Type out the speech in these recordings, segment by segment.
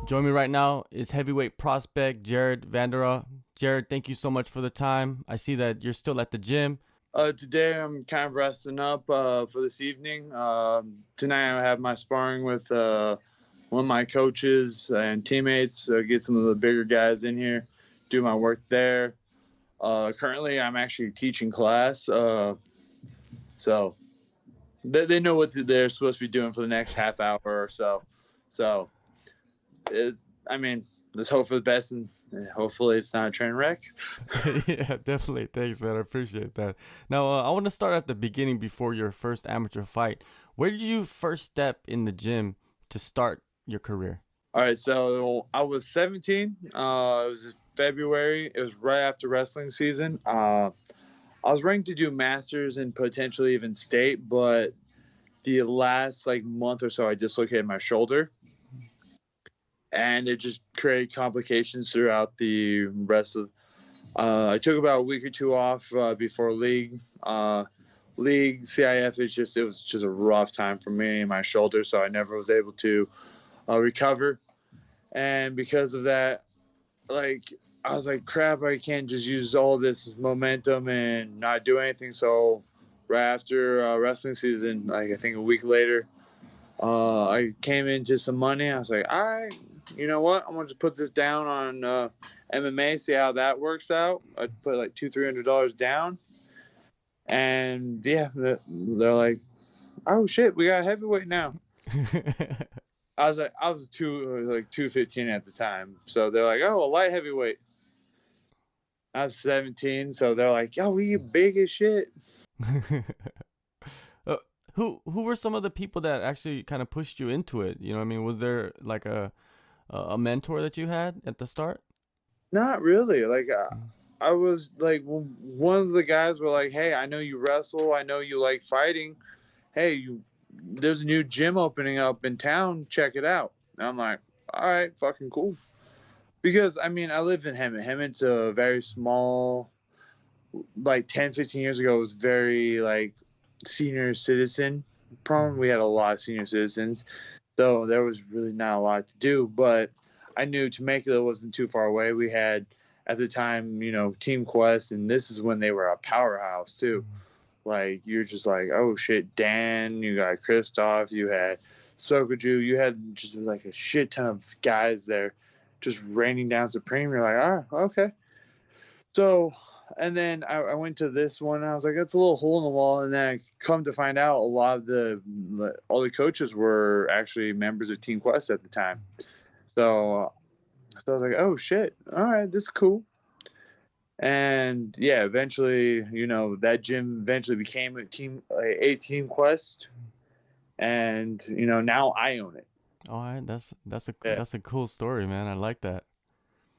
Join me right now is heavyweight prospect Jared Vanderaa. Jared, thank you so much for the time. I see that you're still at the gym. Today I'm kind of resting up for this evening. Tonight I have my sparring with one of my coaches and teammates. Get some of the bigger guys in here, do my work there. Currently I'm actually teaching class, so they know what they're supposed to be doing for the next half hour or so. So, I mean, let's hope for the best and hopefully it's not a train wreck. Yeah, definitely. Thanks, man. I appreciate that. Now, I want to start at the beginning before your first amateur fight. Where did you first step in the gym to start your career? All right, so I was 17. It was February. It was right after wrestling season. I was ranked to do masters and potentially even state, but the last month or so, I dislocated my shoulder, and it just created complications throughout the rest of. I took about a week or two off before league. League CIF it was just a rough time for me and my shoulder, so I never was able to recover. And because of that, I was like, crap, I can't just use all this momentum and not do anything. So right after wrestling season, I think a week later, I came into some money. I was like, all right, you know what? I'm gonna just put this down on MMA, see how that works out. I put like $200-300 down, and yeah, they're like, oh shit, we got a heavyweight now. I was 215 at the time, so they're like, oh, a light heavyweight. I was 17, so they're like, yo, we big as shit. uh, who were some of the people that actually kind of pushed you into it? You know what I mean? Was there like a mentor that you had at the start? Not really. I was like, one of the guys were like, hey, I know you wrestle. I know you like fighting. Hey, there's a new gym opening up in town. Check it out. And I'm like, all right, fucking cool. Because, I mean, I live in Hemet. Hemet's a very small, 10, 15 years ago, it was very, senior citizen prone. We had a lot of senior citizens. So there was really not a lot to do. But I knew Temecula wasn't too far away. We had, at the time, Team Quest, and this is when they were a powerhouse, too. Like, you're just like, oh, shit, Dan, you got Christoph, you had Sokoju, you had just, a shit ton of guys there just raining down supreme. You're like, oh, okay. So, and then I went to this one, and I was like, that's a little hole in the wall. And then I come to find out all the coaches were actually members of Team Quest at the time. So I was like, oh, shit, all right, this is cool. And yeah, eventually, that gym eventually became a Team Quest, and now I own it. All right, that's Yeah, that's a cool story, man. I like that.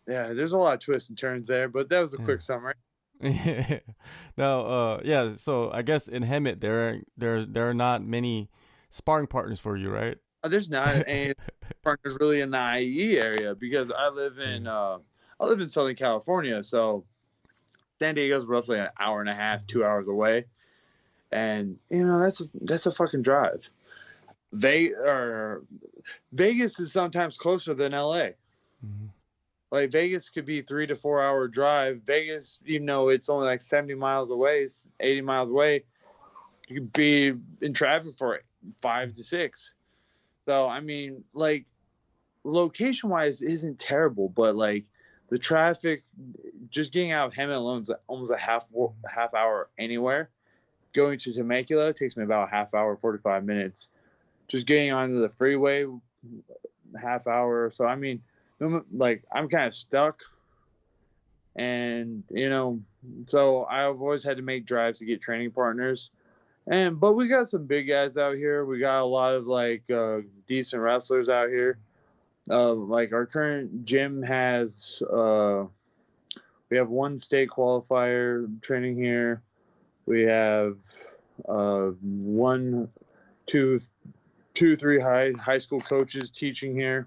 yeah. There's a lot of twists and turns there, but that was a Yeah. quick summary. Now, yeah. So I guess in Hemet there are not many sparring partners for you, right? There's not any partners really in the IE area because I live in Southern California, so San Diego's roughly an hour and a half, 2 hours away, and that's a fucking drive. Vegas is sometimes closer than LA. Mhm. Like Vegas could be 3 to 4 hour drive. Vegas, even though it's only like 70 miles away, 80 miles away, you could be in traffic for 5 to 6. So I mean, location wise isn't terrible, but the traffic, just getting out of Hemet alone is almost a half hour anywhere. Going to Temecula takes me about a half hour, 45 minutes. Just getting onto the freeway, half hour. So I mean, I'm kind of stuck, and so I've always had to make drives to get training partners. But we got some big guys out here. We got a lot of decent wrestlers out here. Our current gym has we have one state qualifier training here. We have one, two, three high school coaches teaching here.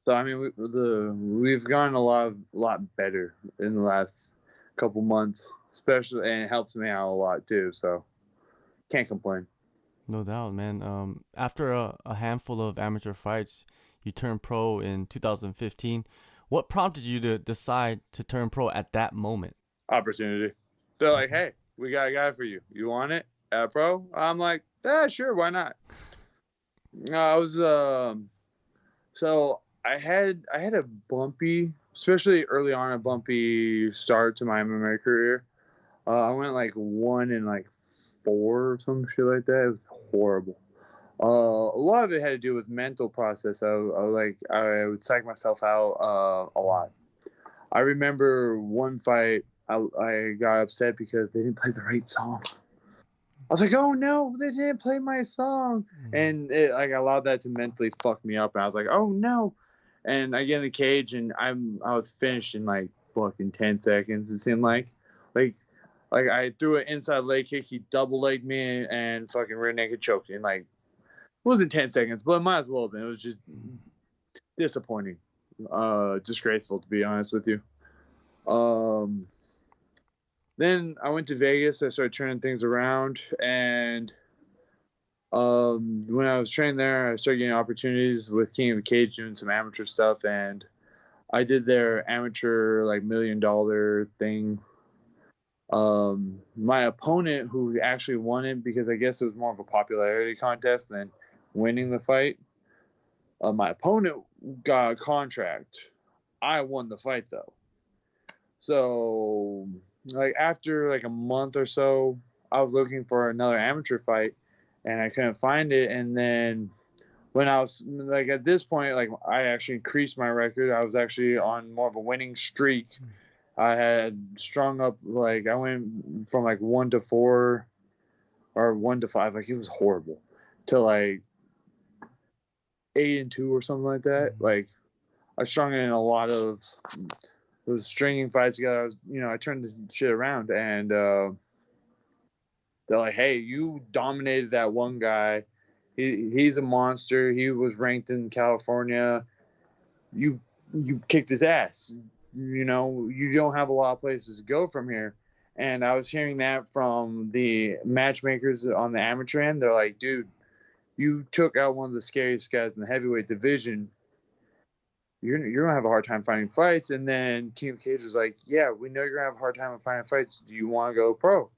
So I mean, we've gotten a lot better in the last couple months, especially, and it helps me out a lot too. So can't complain. No doubt, man. After a handful of amateur fights, You turned pro in 2015. What prompted you to decide to turn pro at that moment? Opportunity. They're like, Okay. hey, we got a guy for you. You want it? Pro? I'm like, yeah, sure, why not? I was so I had a bumpy, especially early on, a bumpy start to my MMA career. I went like 1-4 or some shit like that. It was horrible. A lot of it had to do with mental process. I would psych myself out a lot. I remember one fight I got upset because they didn't play the right song. I was like, oh no, they didn't play my song, and it like allowed that to mentally fuck me up. And I was like, oh no, and I get in the cage and I was finished in like fucking 10 seconds. It seemed like like I threw an inside leg kick, he double legged me and fucking rear naked choked me. And like it wasn't 10 seconds, but it might as well have been. It was just disappointing, disgraceful to be honest with you. Um, then I went to Vegas. I started turning things around, and when I was training there, I started getting opportunities with King of the Cage doing some amateur stuff, and I did their amateur like $1 million thing. My opponent, who actually won it because I guess it was more of a popularity contest than winning the fight. My opponent got a contract. I won the fight though. So like after like a month or so, I was looking for another amateur fight and I couldn't find it. And then when I was like at this point, like I actually increased my record. I was actually on more of a winning streak. I had strung up like I went from like 1-4 or 1-5, like it was horrible, to like 8-2 or something like that. Like I strung in a lot of those stringing fights together. I turned the shit around, and they're like, "Hey, you dominated that one guy. He's a monster. He was ranked in California. You kicked his ass. You don't have a lot of places to go from here." And I was hearing that from the matchmakers on the amateur end. They're like, "Dude, you took out one of the scariest guys in the heavyweight division. You're gonna have a hard time finding fights." And then King of Cage was like, "Yeah, we know you're gonna have a hard time finding fights. Do you want to go pro?"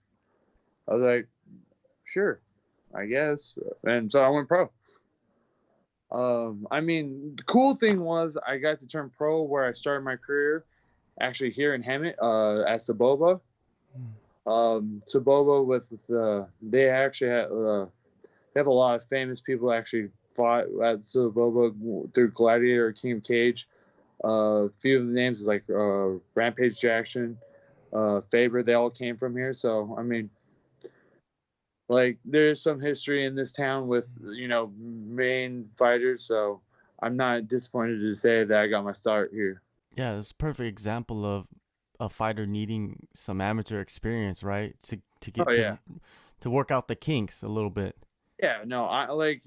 I was like, "Sure, I guess." And so I went pro. I mean, the cool thing was I got to turn pro where I started my career, actually here in Hemet, at Saboba. Saboba they actually they have a lot of famous people actually fought at Saboba through Gladiator, King of Cage. A few of the names is like Rampage Jackson, Faber. They all came from here. So I mean, like there's some history in this town with main fighters. So I'm not disappointed to say that I got my start here. Yeah, it's a perfect example of a fighter needing some amateur experience, right? To Oh get yeah, to work out the kinks a little bit. yeah. No, I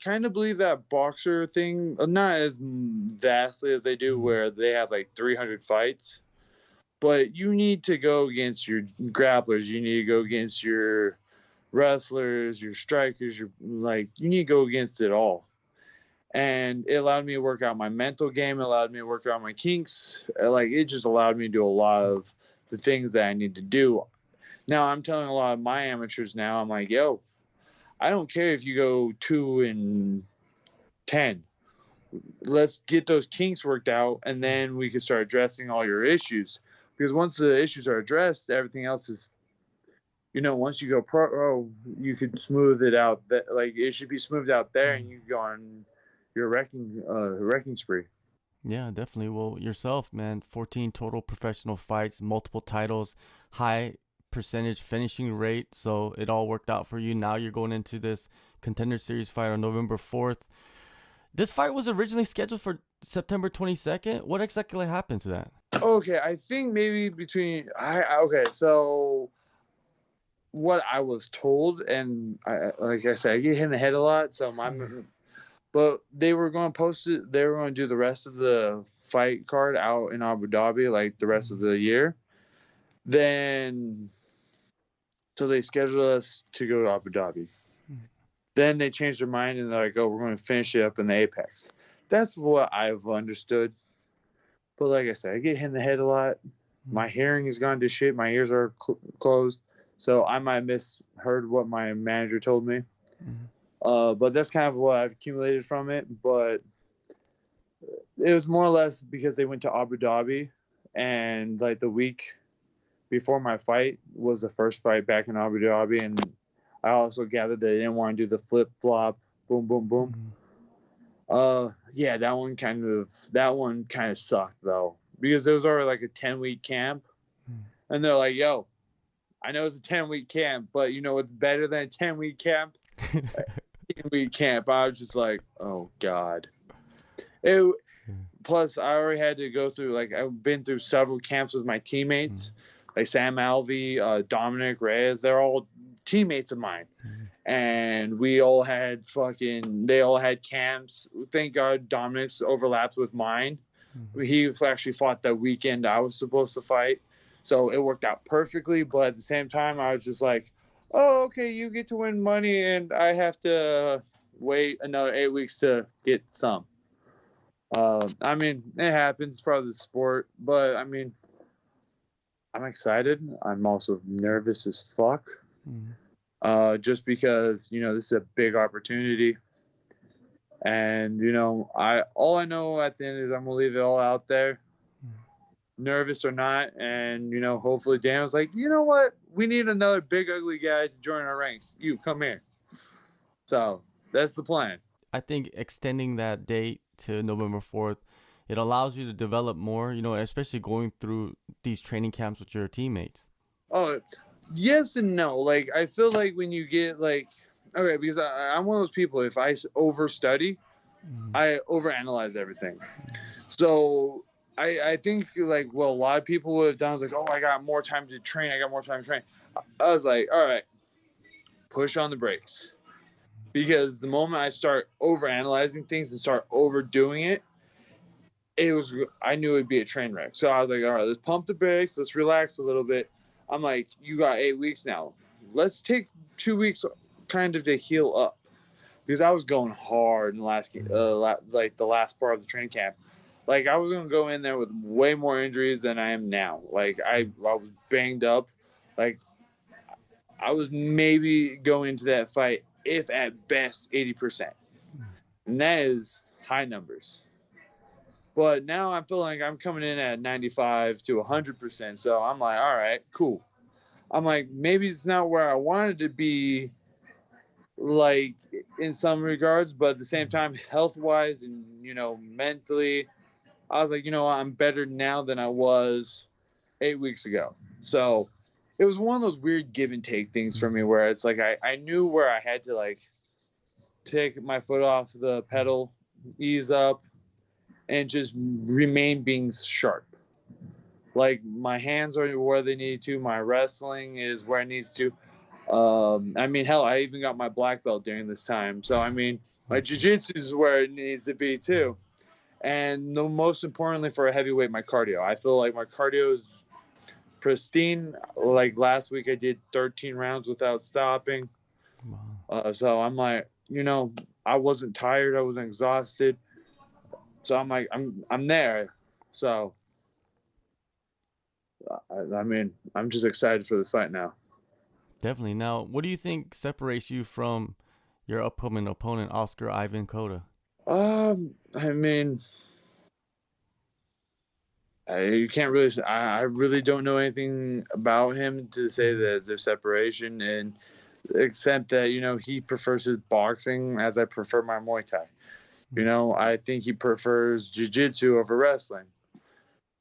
kind of believe that boxer thing, not as vastly as they do, Mhm. where they have like 300 fights. But you need to go against your grapplers. You need to go against your wrestlers, your strikers. You need to go against it all. And it allowed me to work out my mental game. It allowed me to work out my kinks. Like it just allowed me to do a lot of the things that I need to do. Now I'm telling a lot of my amateurs now. I'm like, yo, I don't care if you go 2-10. Let's get those kinks worked out, and then we can start addressing all your issues. Because once the issues are addressed, everything else is, once you go pro, you could smooth it out. That like it should be smoothed out there, and you go on your wrecking spree. Yeah, definitely. Well, yourself, man, 14 total professional fights, multiple titles, high percentage finishing rate. So it all worked out for you. Now you're going into this Contender Series fight on November 4th. This fight was originally scheduled for September 22nd. What exactly happened to that? Okay, I think maybe okay, so what I was told, and like I said, I get hit in the head a lot, so but they were going to post it. They were going to do the rest of the fight card out in Abu Dhabi, like the rest of the year. Then, so they scheduled us to go to Abu Dhabi. Then they changed their mind and they're like, oh, we're going to finish it up in the Apex. That's what I've understood. But like I said, I get hit in the head a lot. My hearing has gone to shit. My ears are closed. So I might have misheard what my manager told me. But that's kind of what I've accumulated from it. But it was more or less because they went to Abu Dhabi, and like the week before my fight was the first fight back in Abu Dhabi, and I also gathered they didn't want to do the flip flop, boom, boom, boom. Yeah, that one kind of sucked though, because it was already like a 10-week camp, and they're like, "Yo, I know it's a 10-week camp, but you know what's better than a 10-week camp? 10-week camp." I was just like, "Oh God." Plus, I already had to go through, like, I've been through several camps with my teammates, like Sam Alvey, Dominic Reyes. They're all teammates of mine. And they all had camps. Thank God Dominic's overlapped with mine. He actually fought the weekend I was supposed to fight. So it worked out perfectly. But at the same time, I was just like, oh, okay, you get to win money, and I have to wait another 8 weeks to get some. I mean, it happens. It's part of the sport. But, I mean, I'm excited. I'm also nervous as fuck. Just because, you know, this is a big opportunity. And, you know, all I know at the end is I'm going to leave it all out there, nervous or not. And, you know, hopefully Daniel's like, you know what? We need another big, ugly guy to join our ranks. You, come here. So that's the plan. I think extending that date to November 4th, it allows you to develop more, you know, especially going through these training camps with your teammates. Oh, yes and no. Like, I feel like when you get, like, okay, because I'm one of those people, if I overstudy, I overanalyze everything. So I think, like, well, a lot of people would have done is like, oh, I got more time to train. I was like, all right, push on the brakes. Because the moment I start overanalyzing things and start overdoing it, I knew it'd be a train wreck. So I was like, all right, let's pump the brakes. Let's relax a little bit. I'm like, you got 8 weeks now. Let's take 2 weeks kind of to heal up. Because I was going hard in the last the last part of the training camp. Like, I was going to go in there with way more injuries than I am now. Like, I was banged up. Like, I was maybe going into that fight, if at best, 80%. And that is high numbers. But now I'm feeling like I'm coming in at 95 to 100%. So I'm like, all right, cool. I'm like, maybe it's not where I wanted to be, like, in some regards, but at the same time, health-wise and, you know, mentally, I was like, you know what, I'm better now than I was 8 weeks ago. So it was one of those weird give and take things for me where it's like I knew where I had to, like, take my foot off the pedal, ease up, and just remain being sharp. Like, my hands are where they need to, my wrestling is where it needs to. I mean, hell, I even got my black belt during this time. So, I mean, my jiu-jitsu is where it needs to be too. And most importantly for a heavyweight, my cardio. I feel like my cardio is pristine. Like, last week I did 13 rounds without stopping. So I'm like, you know, I wasn't tired. I wasn't exhausted. So I'm like, I'm there. So, I mean, I'm just excited for this fight now. Definitely. Now, what do you think separates you from your upcoming opponent, Oscar Ivan Cota? I mean, you can't really. I really don't know anything about him to say that there's separation, and except that, you know, he prefers his boxing as I prefer my Muay Thai. You know, I think he prefers jiu-jitsu over wrestling.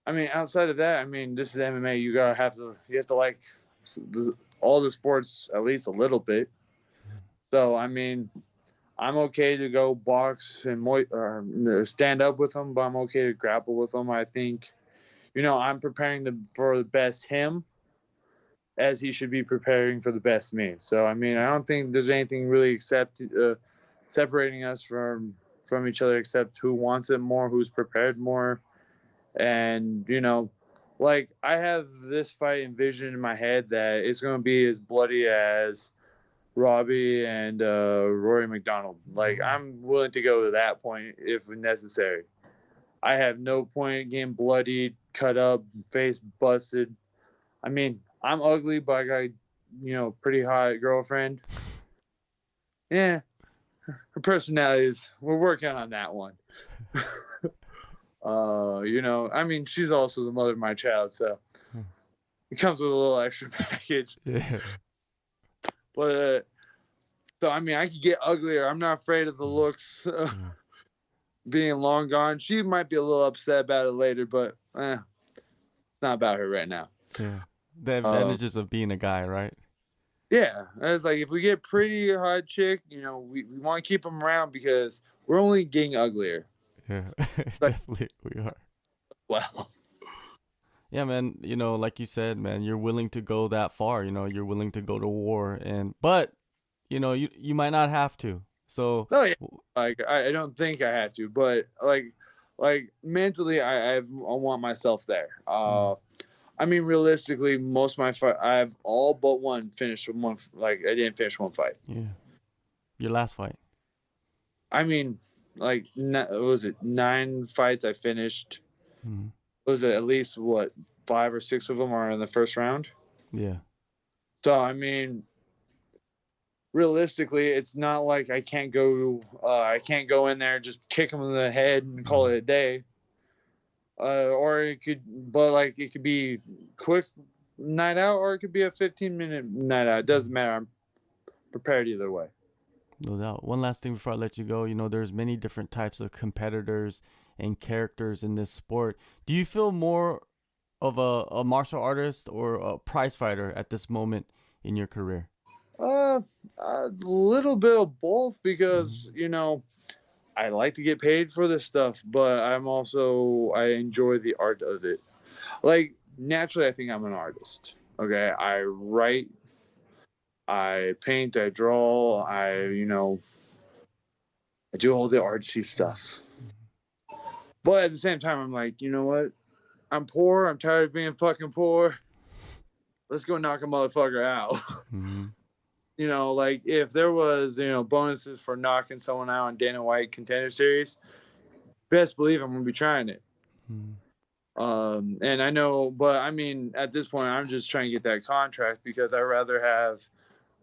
I mean, outside of that, I mean, this is MMA. You have to like all the sports at least a little bit. So, I mean, I'm okay to go box and stand up with him, but I'm okay to grapple with him. I think, you know, I'm preparing for the best him as he should be preparing for the best me. So, I mean, I don't think there's anything really separating us from each other except who wants it more, who's prepared more. And, you know, like, I have this fight envisioned in my head that it's going to be as bloody as Robbie and Rory McDonald. Like, I'm willing to go to that point if necessary. I have no point getting bloodied, cut up, face busted. I mean, I'm ugly, but I got, pretty hot girlfriend. Yeah, her personalities. We're working on that one. I mean, she's also the mother of my child, so it comes with a little extra package. Yeah. But so I mean, I could get uglier. I'm not afraid of the looks being long gone. She might be a little upset about it later, but it's not about her right now. Yeah. The advantages of being a guy, right? Yeah, it's like if we get pretty hot chick, we want to keep them around because we're only getting uglier. Yeah, definitely we are. Well, yeah, man. Like you said, man, you're willing to go that far. You're willing to go to war, but you might not have to. So, oh yeah, like I don't think I had to, but like mentally, I want myself there. I mean, realistically, most of my fight, I've all but one finished with one. Like I didn't finish one fight. Yeah, your last fight. I mean, like, what was it 9 fights I finished? Was it at least 5 or 6 of them are in the first round? Yeah. So I mean, realistically, it's not like I can't go in there and just kick them in the head and call it a day. Or it could be quick night out, or it could be a 15-minute night out. It doesn't matter. I'm prepared either way. No doubt. One last thing before I let you go, there's many different types of competitors and characters in this sport. Do you feel more of a martial artist or a prize fighter at this moment in your career? A little bit of both because, I like to get paid for this stuff, but I enjoy the art of it. Like, naturally, I think I'm an artist. Okay. I write, I paint, I draw, I do all the artsy stuff. But at the same time, I'm like, you know what? I'm poor. I'm tired of being fucking poor. Let's go knock a motherfucker out. Like if there was, bonuses for knocking someone out on Dana White Contender Series, best believe I'm going to be trying it. And I know, but I mean, at this point, I'm just trying to get that contract because I'd rather have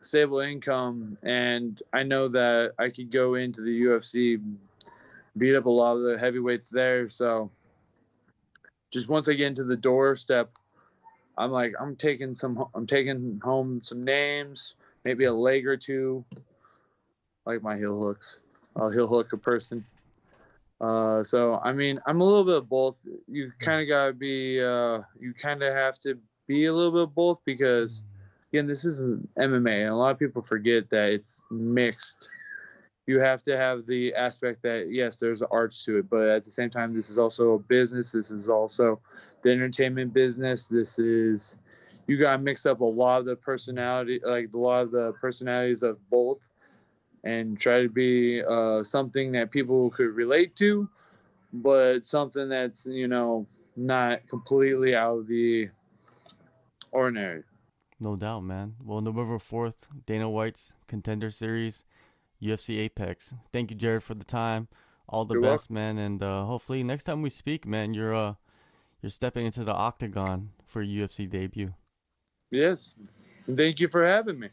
stable income. And I know that I could go into the UFC, beat up a lot of the heavyweights there. So just once I get into the doorstep, I'm like, I'm taking home some names, maybe a leg or two, like my heel hooks. I'll heel hook a person. So I mean, I'm a little bit of both. You kind of gotta be, you kind of have to be a little bit of both because, again, this is MMA, and a lot of people forget that it's mixed. You have to have the aspect that, yes, there's arts to it, but at the same time, this is also a business. This is also the entertainment business. You got to mix up a lot of the personalities of both and try to be something that people could relate to, but something that's, not completely out of the ordinary. No doubt, man. Well, November 4th, Dana White's Contender Series, UFC Apex. Thank you, Jared, for the time. All the best, man, and hopefully next time we speak, man, you're stepping into the octagon for a UFC debut. Yes. Thank you for having me.